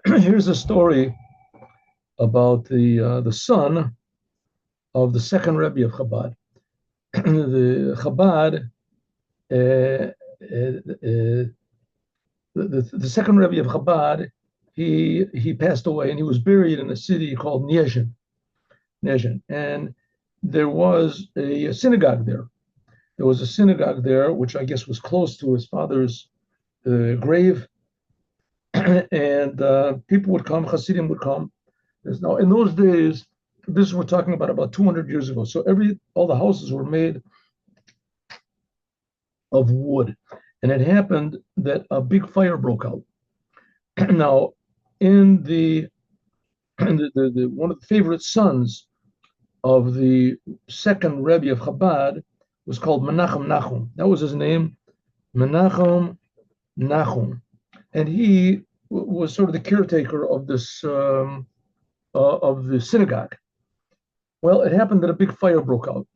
Here's a story about the son of the second Rebbe of Chabad. The Chabad, the second Rebbe of Chabad, he passed away and he was buried in a city called Nezhin, and there was a synagogue there. There was a synagogue there, which I guess was close to his father's grave, and people would come, Hasidim would come. There's now in those days, this we're talking about 200 years ago. So all the houses were made of wood, and it happened that a big fire broke out. Now, in the one of the favorite sons of the second Rebbe of Chabad was called Menachem Nachum. That was his name, Menachem Nachum, and he was sort of the caretaker of this of the synagogue. Well, it happened that a big fire broke out.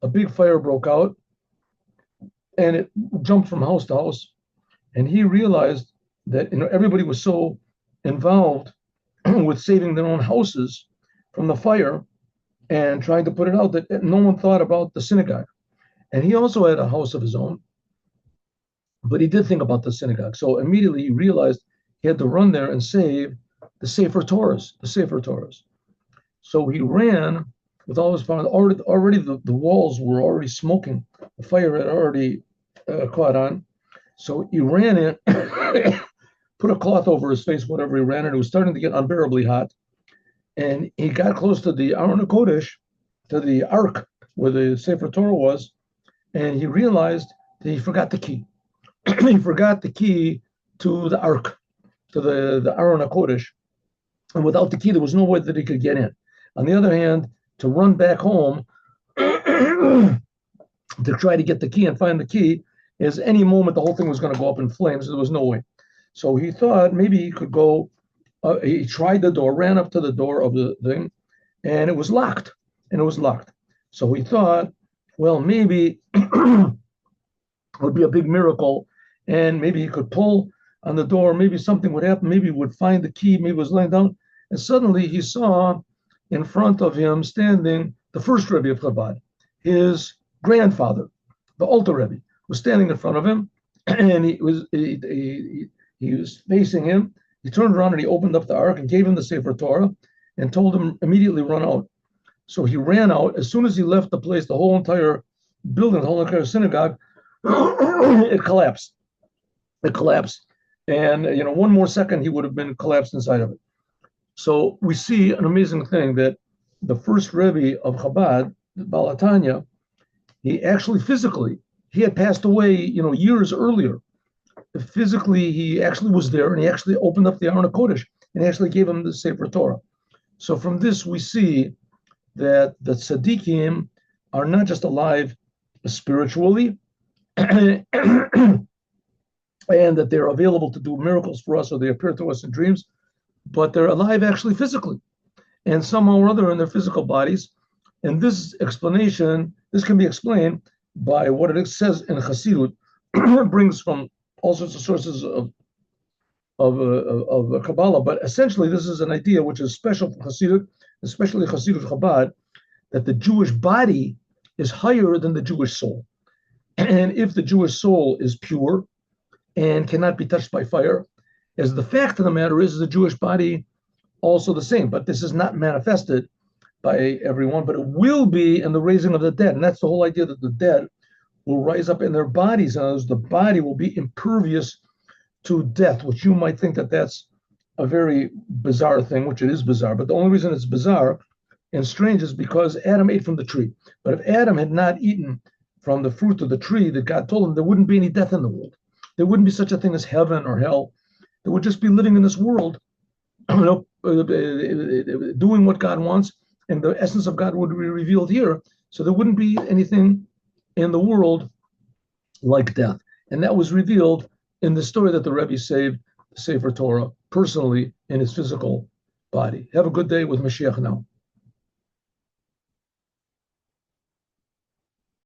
A big fire broke out, and it jumped from house to house. And he realized that everybody was so involved with saving their own houses from the fire and trying to put it out that no one thought about the synagogue. And he also had a house of his own, but he did think about the synagogue. So immediately he realized he had to run there and save the Sefer Torahs. So he ran with all his power. Already the walls were already smoking. The fire had already caught on. So he ran in, put a cloth over his face, whatever he ran in. It was starting to get unbearably hot. And he got close to the Aron HaKodesh, to the Ark where the Sefer Torah was, and he realized that he forgot the key. He forgot the key to the Ark, to the Aron HaKodesh. And without the key, there was no way that he could get in. On the other hand, to run back home to try to get the key and find the key, is any moment the whole thing was going to go up in flames. There was no way. So he thought maybe he could go. He tried the door, ran up to the door of the thing, and it was locked. So he thought, well, maybe it would be a big miracle, and maybe he could pull on the door. Maybe something would happen. Maybe he would find the key. Maybe it was laying down. And suddenly he saw in front of him standing the first Rebbe of Chabad, his grandfather, the Alter Rebbe, was standing in front of him, and he was facing him. He turned around and he opened up the Ark and gave him the Sefer Torah and told him immediately run out. So he ran out. As soon as he left the place, the whole entire building, the whole entire synagogue, it collapsed. And one more second, he would have been collapsed inside of it. So we see an amazing thing that the first Rebbe of Chabad, Baal HaTanya, he actually physically, he had passed away, years earlier. Physically, he actually was there, and he actually opened up the Aron HaKodesh and actually gave him the Sefer Torah. So from this, we see that the tzaddikim are not just alive spiritually, and that they're available to do miracles for us, or they appear to us in dreams, but they're alive actually physically, and somehow or other in their physical bodies. And this explanation, this can be explained by what it says in Chassidut. It brings from all sorts of sources of Kabbalah, but essentially this is an idea which is special for Chassidut, especially Chassidut Chabad, that the Jewish body is higher than the Jewish soul. And if the Jewish soul is pure and cannot be touched by fire, as the fact of the matter is the Jewish body also the same, but this is not manifested by everyone, but it will be in the raising of the dead. And that's the whole idea, that the dead will rise up in their bodies, and the body will be impervious to death, which you might think that that's a very bizarre thing, which it is bizarre. But the only reason it's bizarre and strange is because Adam ate from the tree. But if Adam had not eaten from the fruit of the tree that God told him, there wouldn't be any death in the world. There wouldn't be such a thing as heaven or hell. There would just be living in this world, doing what God wants, and the essence of God would be revealed here. So there wouldn't be anything in the world like death. And that was revealed in the story that the Rebbe saved the Sefer Torah personally in his physical body. Have a good day with Mashiach now.